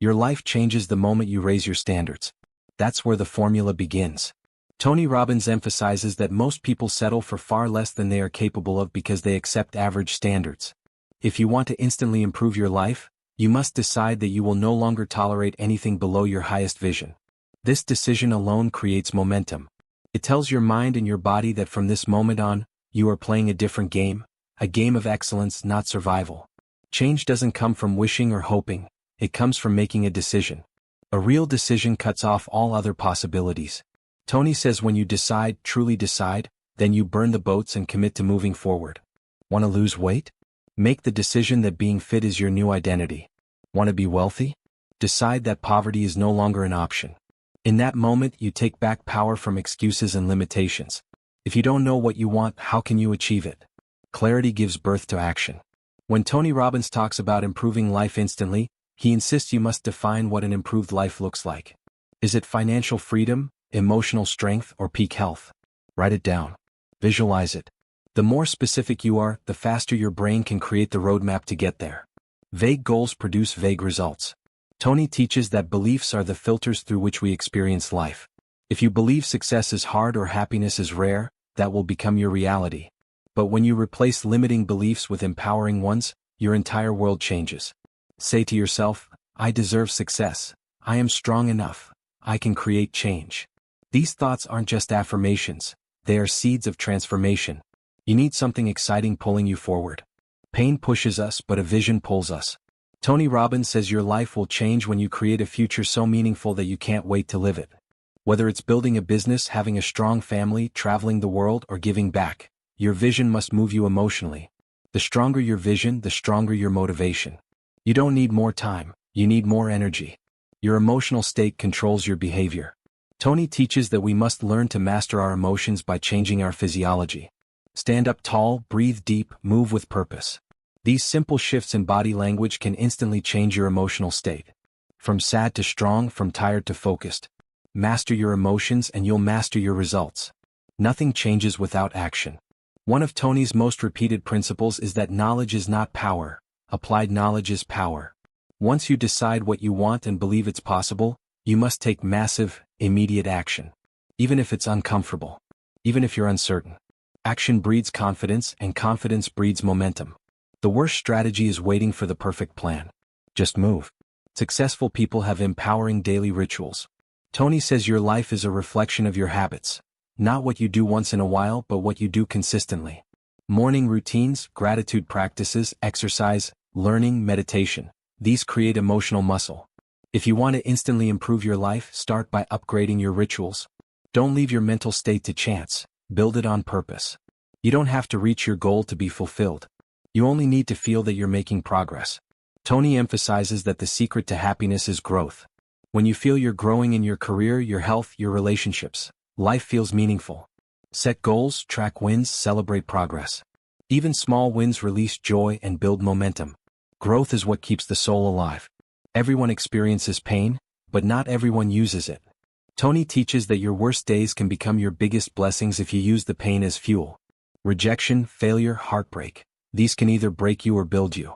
Your life changes the moment you raise your standards. That's where the formula begins. Tony Robbins emphasizes that most people settle for far less than they are capable of because they accept average standards. If you want to instantly improve your life, you must decide that you will no longer tolerate anything below your highest vision. This decision alone creates momentum. It tells your mind and your body that from this moment on, you are playing a different game, a game of excellence, not survival. Change doesn't come from wishing or hoping, it comes from making a decision. A real decision cuts off all other possibilities. Tony says when you decide, truly decide, then you burn the boats and commit to moving forward. Want to lose weight? Make the decision that being fit is your new identity. Want to be wealthy? Decide that poverty is no longer an option. In that moment, you take back power from excuses and limitations. If you don't know what you want, how can you achieve it? Clarity gives birth to action. When Tony Robbins talks about improving life instantly, he insists you must define what an improved life looks like. Is it financial freedom, emotional strength, or peak health? Write it down. Visualize it. The more specific you are, the faster your brain can create the roadmap to get there. Vague goals produce vague results. Tony teaches that beliefs are the filters through which we experience life. If you believe success is hard or happiness is rare, that will become your reality. But when you replace limiting beliefs with empowering ones, your entire world changes. Say to yourself, I deserve success. I am strong enough. I can create change. These thoughts aren't just affirmations, they are seeds of transformation. You need something exciting pulling you forward. Pain pushes us, but a vision pulls us. Tony Robbins says your life will change when you create a future so meaningful that you can't wait to live it. Whether it's building a business, having a strong family, traveling the world, or giving back, your vision must move you emotionally. The stronger your vision, the stronger your motivation. You don't need more time, you need more energy. Your emotional state controls your behavior. Tony teaches that we must learn to master our emotions by changing our physiology. Stand up tall, breathe deep, move with purpose. These simple shifts in body language can instantly change your emotional state. From sad to strong, from tired to focused. Master your emotions and you'll master your results. Nothing changes without action. One of Tony's most repeated principles is that knowledge is not power, applied knowledge is power. Once you decide what you want and believe it's possible, you must take massive, immediate action. Even if it's uncomfortable. Even if you're uncertain. Action breeds confidence, and confidence breeds momentum. The worst strategy is waiting for the perfect plan. Just move. Successful people have empowering daily rituals. Tony says your life is a reflection of your habits. Not what you do once in a while, but what you do consistently. Morning routines, gratitude practices, exercise, learning, meditation. These create emotional muscle. If you want to instantly improve your life, start by upgrading your rituals. Don't leave your mental state to chance. Build it on purpose. You don't have to reach your goal to be fulfilled. You only need to feel that you're making progress. Tony emphasizes that the secret to happiness is growth. When you feel you're growing in your career, your health, your relationships, life feels meaningful. Set goals, track wins, celebrate progress. Even small wins release joy and build momentum. Growth is what keeps the soul alive. Everyone experiences pain, but not everyone uses it. Tony teaches that your worst days can become your biggest blessings if you use the pain as fuel. Rejection, failure, heartbreak. These can either break you or build you.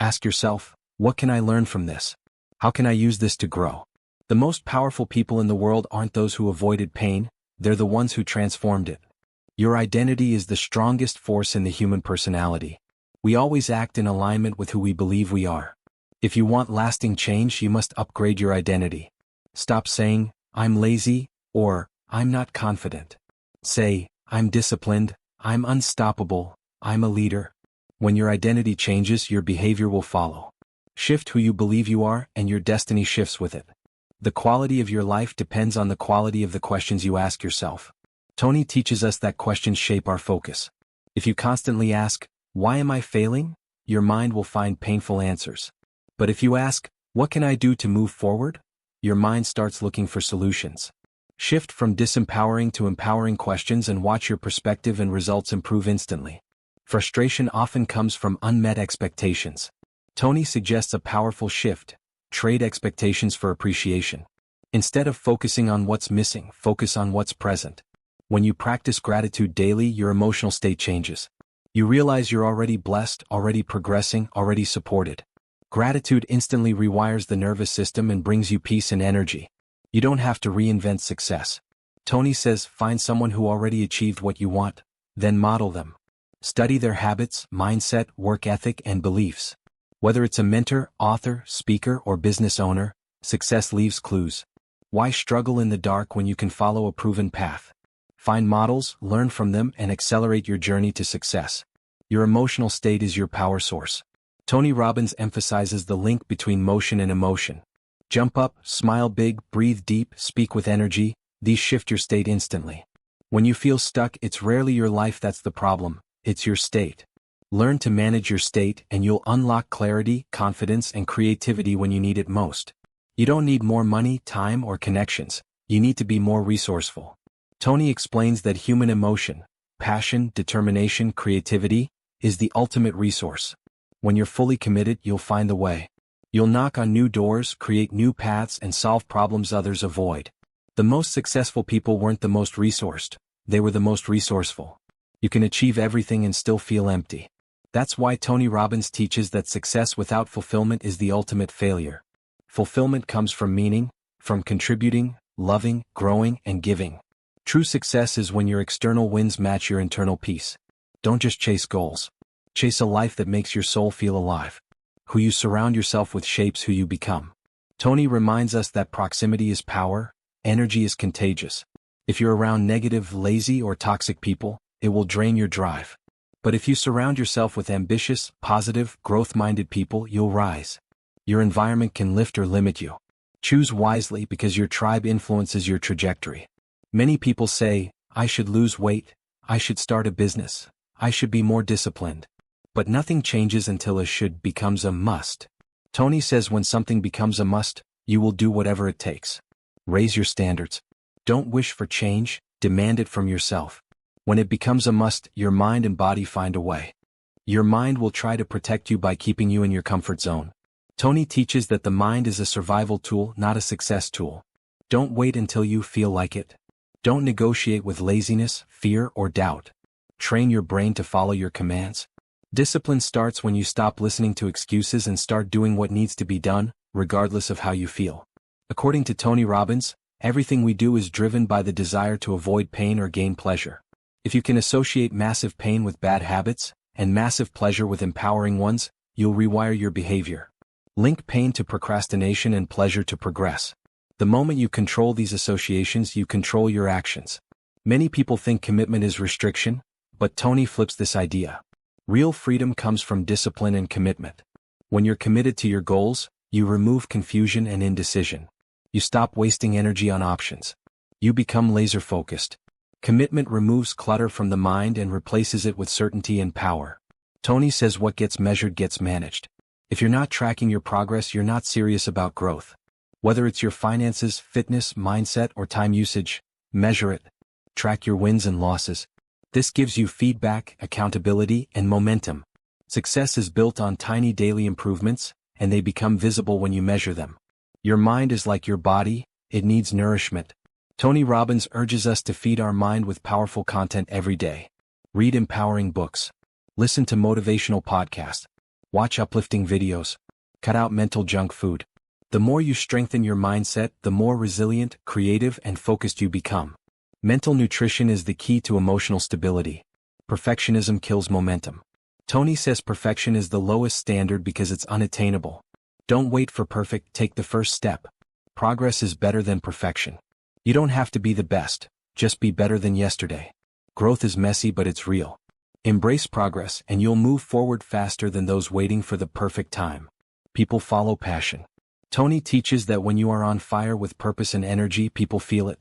Ask yourself, what can I learn from this? How can I use this to grow? The most powerful people in the world aren't those who avoided pain, they're the ones who transformed it. Your identity is the strongest force in the human personality. We always act in alignment with who we believe we are. If you want lasting change, you must upgrade your identity. Stop saying, I'm lazy, or, I'm not confident. Say, I'm disciplined, I'm unstoppable, I'm a leader. When your identity changes, your behavior will follow. Shift who you believe you are, and your destiny shifts with it. The quality of your life depends on the quality of the questions you ask yourself. Tony teaches us that questions shape our focus. If you constantly ask, why am I failing? Your mind will find painful answers. But if you ask, what can I do to move forward? Your mind starts looking for solutions. Shift from disempowering to empowering questions and watch your perspective and results improve instantly. Frustration often comes from unmet expectations. Tony suggests a powerful shift. Trade expectations for appreciation. Instead of focusing on what's missing, focus on what's present. When you practice gratitude daily, your emotional state changes. You realize you're already blessed, already progressing, already supported. Gratitude instantly rewires the nervous system and brings you peace and energy. You don't have to reinvent success. Tony says find someone who already achieved what you want, then model them. Study their habits, mindset, work ethic, and beliefs. Whether it's a mentor, author, speaker, or business owner, success leaves clues. Why struggle in the dark when you can follow a proven path? Find models, learn from them, and accelerate your journey to success. Your emotional state is your power source. Tony Robbins emphasizes the link between motion and emotion. Jump up, smile big, breathe deep, speak with energy. These shift your state instantly. When you feel stuck, it's rarely your life that's the problem, it's your state. Learn to manage your state and you'll unlock clarity, confidence, and creativity when you need it most. You don't need more money, time, or connections. You need to be more resourceful. Tony explains that human emotion, passion, determination, creativity, is the ultimate resource. When you're fully committed, you'll find the way. You'll knock on new doors, create new paths, and solve problems others avoid. The most successful people weren't the most resourced, they were the most resourceful. You can achieve everything and still feel empty. That's why Tony Robbins teaches that success without fulfillment is the ultimate failure. Fulfillment comes from meaning, from contributing, loving, growing, and giving. True success is when your external wins match your internal peace. Don't just chase goals. Chase a life that makes your soul feel alive. Who you surround yourself with shapes who you become. Tony reminds us that proximity is power, energy is contagious. If you're around negative, lazy, or toxic people, it will drain your drive. But if you surround yourself with ambitious, positive, growth-minded people, you'll rise. Your environment can lift or limit you. Choose wisely because your tribe influences your trajectory. Many people say, I should lose weight, I should start a business, I should be more disciplined. But nothing changes until a should becomes a must. Tony says when something becomes a must, you will do whatever it takes. Raise your standards. Don't wish for change, demand it from yourself. When it becomes a must, your mind and body find a way. Your mind will try to protect you by keeping you in your comfort zone. Tony teaches that the mind is a survival tool, not a success tool. Don't wait until you feel like it. Don't negotiate with laziness, fear, or doubt. Train your brain to follow your commands. Discipline starts when you stop listening to excuses and start doing what needs to be done, regardless of how you feel. According to Tony Robbins, everything we do is driven by the desire to avoid pain or gain pleasure. If you can associate massive pain with bad habits, and massive pleasure with empowering ones, you'll rewire your behavior. Link pain to procrastination and pleasure to progress. The moment you control these associations, you control your actions. Many people think commitment is restriction, but Tony flips this idea. Real freedom comes from discipline and commitment. When you're committed to your goals, you remove confusion and indecision. You stop wasting energy on options. You become laser-focused. Commitment removes clutter from the mind and replaces it with certainty and power. Tony says what gets measured gets managed. If you're not tracking your progress, you're not serious about growth. Whether it's your finances, fitness, mindset, or time usage, measure it. Track your wins and losses. This gives you feedback, accountability, and momentum. Success is built on tiny daily improvements, and they become visible when you measure them. Your mind is like your body, it needs nourishment. Tony Robbins urges us to feed our mind with powerful content every day. Read empowering books. Listen to motivational podcasts. Watch uplifting videos. Cut out mental junk food. The more you strengthen your mindset, the more resilient, creative, and focused you become. Mental nutrition is the key to emotional stability. Perfectionism kills momentum. Tony says perfection is the lowest standard because it's unattainable. Don't wait for perfect, take the first step. Progress is better than perfection. You don't have to be the best, just be better than yesterday. Growth is messy, but it's real. Embrace progress and you'll move forward faster than those waiting for the perfect time. People follow passion. Tony teaches that when you are on fire with purpose and energy, people feel it.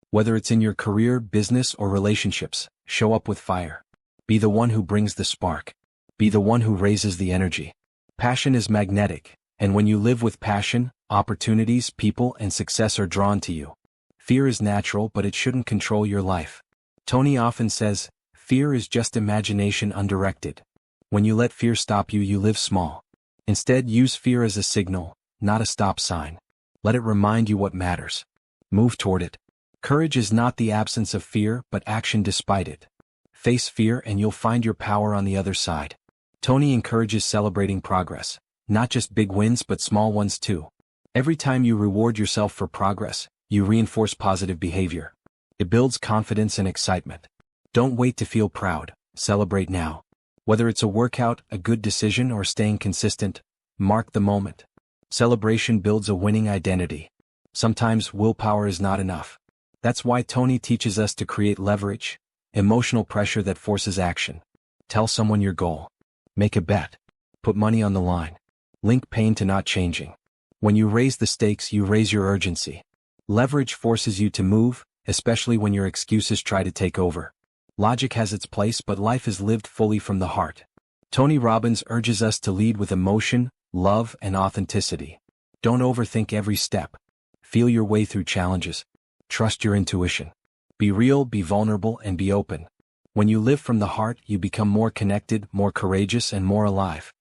Whether it's in your career, business, or relationships, show up with fire. Be the one who brings the spark. Be the one who raises the energy. Passion is magnetic, and when you live with passion, opportunities, people, and success are drawn to you. Fear is natural, but it shouldn't control your life. Tony often says, fear is just imagination undirected. When you let fear stop you, you live small. Instead, use fear as a signal, not a stop sign. Let it remind you what matters. Move toward it. Courage is not the absence of fear, but action despite it. Face fear and you'll find your power on the other side. Tony encourages celebrating progress. Not just big wins but small ones too. Every time you reward yourself for progress, you reinforce positive behavior. It builds confidence and excitement. Don't wait to feel proud, celebrate now. Whether it's a workout, a good decision, or staying consistent, mark the moment. Celebration builds a winning identity. Sometimes willpower is not enough. That's why Tony teaches us to create leverage, emotional pressure that forces action. Tell someone your goal. Make a bet. Put money on the line. Link pain to not changing. When you raise the stakes, you raise your urgency. Leverage forces you to move, especially when your excuses try to take over. Logic has its place, but life is lived fully from the heart. Tony Robbins urges us to lead with emotion, love, and authenticity. Don't overthink every step. Feel your way through challenges. Trust your intuition. Be real, be vulnerable, and be open. When you live from the heart, you become more connected, more courageous, and more alive.